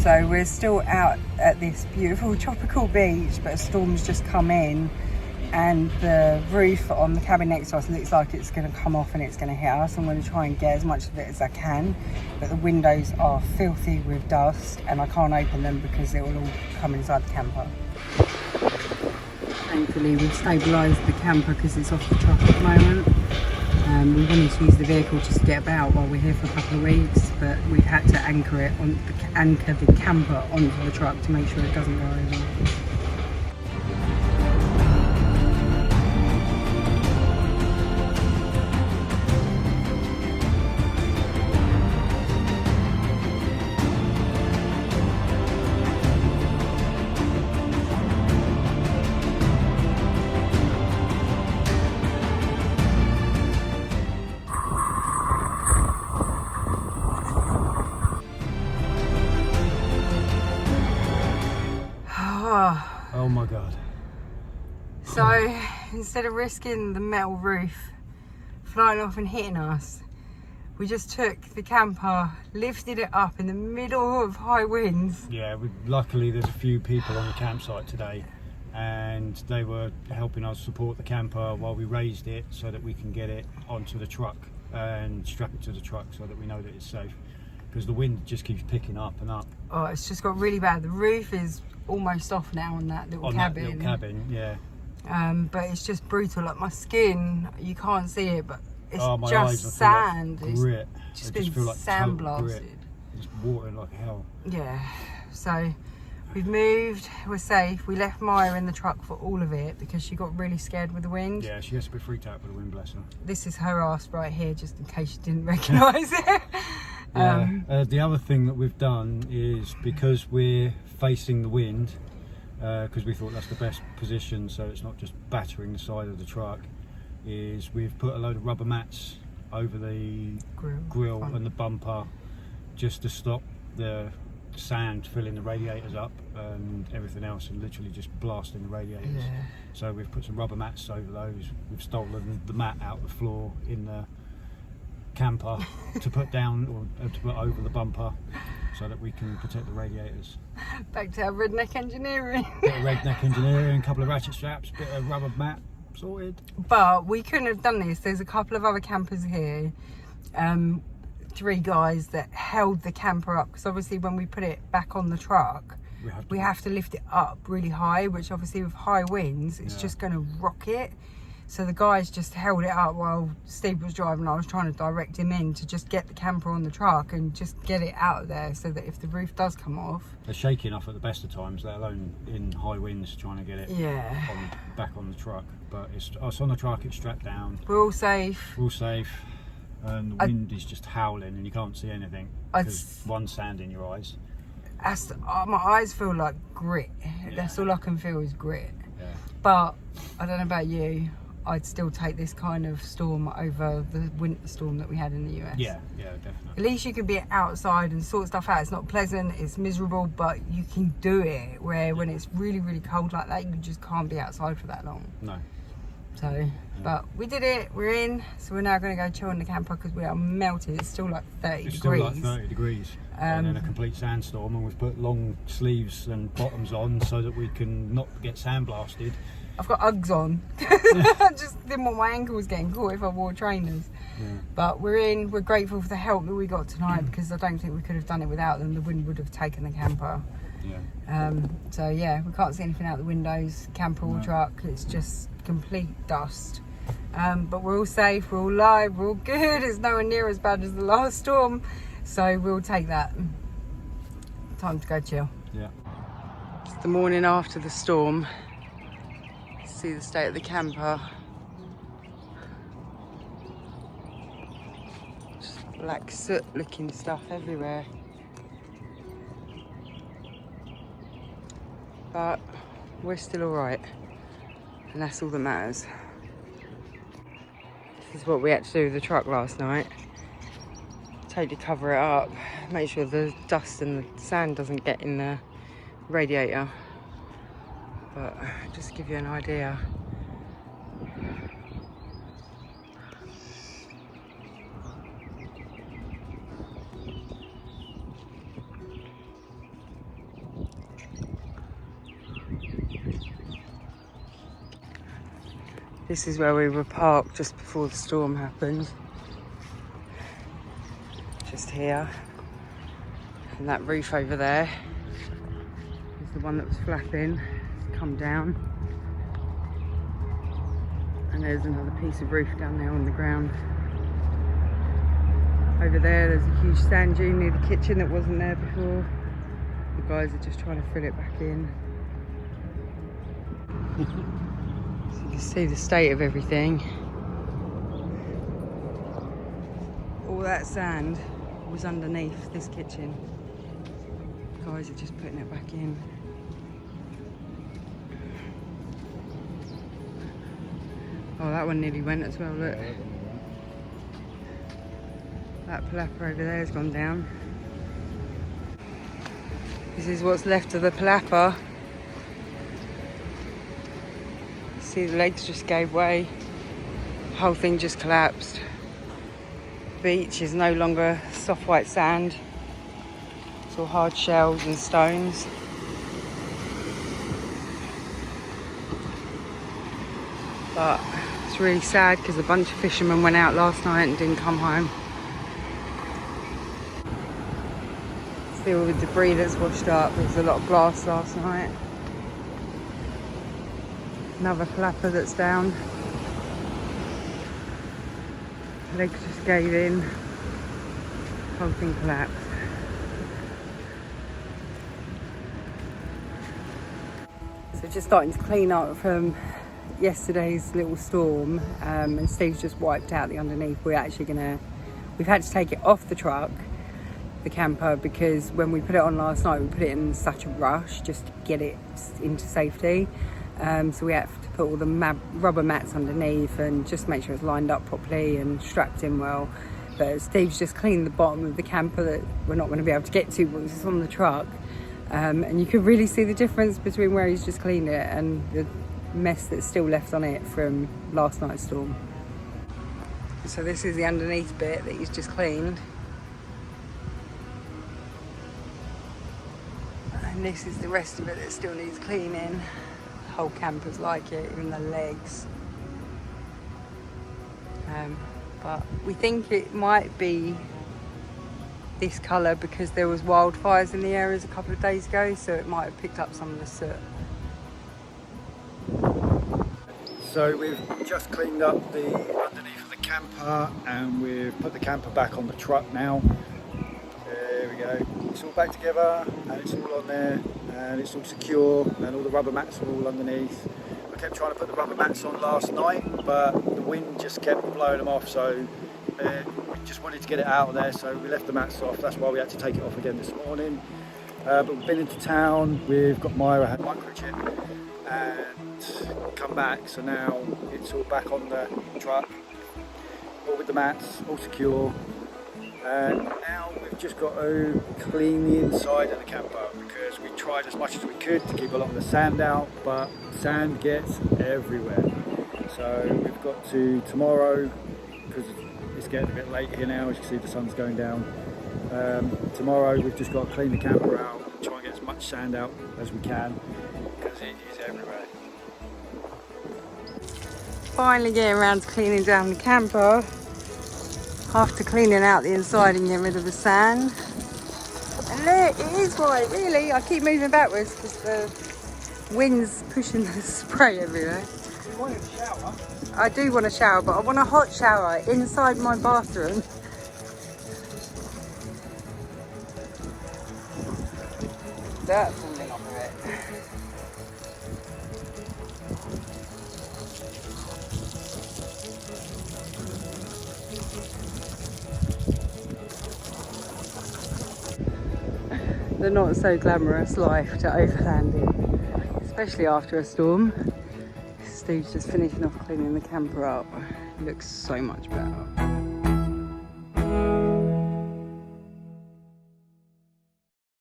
So we're still out at this beautiful tropical beach, but a storm's just come in and the roof on the cabin next to us looks like it's going to come off and it's going to hit us. I'm going to try and get as much of it as I can, but the windows are filthy with dust and I can't open them because it will all come inside the camper. Thankfully we've stabilised the camper because it's off the truck at the moment. We wanted to use the vehicle just to get about while we're here for a couple of weeks, but we've had to anchor the camper onto the truck to make sure it doesn't go over. Oh my god. So instead of risking the metal roof flying off and hitting us, we just took the camper, lifted it up in the middle of high winds. Yeah, luckily there's a few people on the campsite today and they were helping us support the camper while we raised it so that we can get it onto the truck and strap it to the truck so that we know that it's safe, because the wind just keeps picking up and up. Oh, it's just got really bad. The roof is almost off now on that little cabin. That little cabin, yeah. But it's just brutal. Like my skin, you can't see it, but it's my just eyes, sand. Like grit. It's just I just been feel like sandblasted. It's watering like hell. Yeah. So we've moved. We're safe. We left Maya in the truck for all of it because she got really scared with the wind. Yeah, she gets a bit freaked out with the wind, bless her. This is her ass right here, just in case you didn't recognise it. Yeah. The other thing that we've done is, because we're facing the wind, because we thought that's the best position so it's not just battering the side of the truck, is we've put a load of rubber mats over the grill and the bumper just to stop the sand filling the radiators up and everything else and literally just blasting the radiators. Yeah. So we've put some rubber mats over those. We've stolen the mat out the floor in the camper to put down or to put over the bumper so that we can protect the radiators. Back to our redneck engineering. Bit of redneck engineering, a couple of ratchet straps, bit of rubber mat, sorted. But we couldn't have done this. There's a couple of other campers here, 3 guys that held the camper up, because obviously when we put it back on the truck we have to lift it up really high, which obviously with high winds it's just going to rock it. So the guys just held it up while Steve was driving. I was trying to direct him in to just get the camper on the truck and just get it out of there so that if the roof does come off. They're shaky enough at the best of times, let alone in high winds, trying to get it back on the truck. But it's on the truck, it's strapped down. We're all safe. We're all safe. And the wind is just howling and you can't see anything because one sand in your eyes. My eyes feel like grit. Yeah. That's all I can feel is grit. Yeah. But I don't know about you, I'd still take this kind of storm over the winter storm that we had in the US. Yeah, definitely. At least you can be outside and sort stuff out. It's not pleasant, it's miserable, but you can do it. Where when it's really, really cold like that, you just can't be outside for that long. No. So, but we did it, we're in. So we're now going to go chill in the camper because we are melted. It's still like 30 degrees. Still like 30 degrees. And in a complete sandstorm, and we've put long sleeves and bottoms on so that we can not get sandblasted. I've got Uggs on. I just didn't want my ankles getting caught if I wore trainers. Yeah. But we're in. We're grateful for the help that we got tonight because I don't think we could have done it without them. The wind would have taken the camper. Yeah. So yeah, we can't see anything out the windows, camper or truck. It's just complete dust. But we're all safe. We're all alive. We're all good. It's nowhere near as bad as the last storm. So we'll take that. Time to go chill. Yeah. It's the morning after the storm. See the state of the camper. Just black soot looking stuff everywhere. But we're still alright. And that's all that matters. This is what we had to do with the truck last night. Totally cover it up. Make sure the dust and the sand doesn't get in the radiator. But just to give you an idea. This is where we were parked just before the storm happened. Just here. And that roof over there is the one that was flapping. It's come down. And there's another piece of roof down there on the ground. Over there, there's a huge sand dune near the kitchen that wasn't there before. The guys are just trying to fill it back in. So you can see the state of everything. All that sand was underneath this kitchen. The guys are just putting it back in. Oh, that one nearly went as well, look. That palapa over there has gone down. This is what's left of the palapa. See, the legs just gave way. The whole thing just collapsed. The beach is no longer soft white sand. It's all hard shells and stones. But it's really sad because a bunch of fishermen went out last night and didn't come home. See all the debris that's washed up. There was a lot of glass last night. Another flapper that's down. Legs just gave in. Whole thing collapsed. So just starting to clean up from yesterday's little storm, and Steve's just wiped out the underneath. We've had to take it off the truck, the camper, because when we put it on last night, we put it in such a rush just to get it into safety. So we had to put all the rubber mats underneath and just make sure it's lined up properly and strapped in well. But Steve's just cleaned the bottom of the camper that we're not going to be able to get to once it's on the truck. And you can really see the difference between where he's just cleaned it and the mess that's still left on it from last night's storm. So this is the underneath bit that he's just cleaned. And this is the rest of it that still needs cleaning. The whole camper's like it, even the legs. But we think it might be this colour because there was wildfires in the areas a couple of days ago, so it might have picked up some of the soot. So we've just cleaned up the underneath of the camper and we've put the camper back on the truck now. There we go. It's all back together and it's all on there and it's all secure and all the rubber mats are all underneath. I kept trying to put the rubber mats on last night, but the wind just kept blowing them off, so we just wanted to get it out of there, so we left the mats off. That's why we had to take it off again this morning. But we've been into town, we've got Myra had microchip and come back, so now it's all back on the truck, all with the mats, all secure. And now we've just got to clean the inside of the camper because we tried as much as we could to keep a lot of the sand out, but sand gets everywhere. So we've got to tomorrow, because it's getting a bit late here now, as you see the sun's going down. Tomorrow we've just got to clean the camper out and try and get as much sand out as we can because it is everywhere. Finally getting around to cleaning down the camper after cleaning out the inside and getting rid of the sand. And look, it is white, really. I keep moving backwards because the wind's pushing the spray everywhere. You want a shower? I do want a shower, but I want a hot shower inside my bathroom. Dirt falling off of it. The not so glamorous life to overland in, especially after a storm. Steve's just finishing off cleaning the camper up. It looks so much better.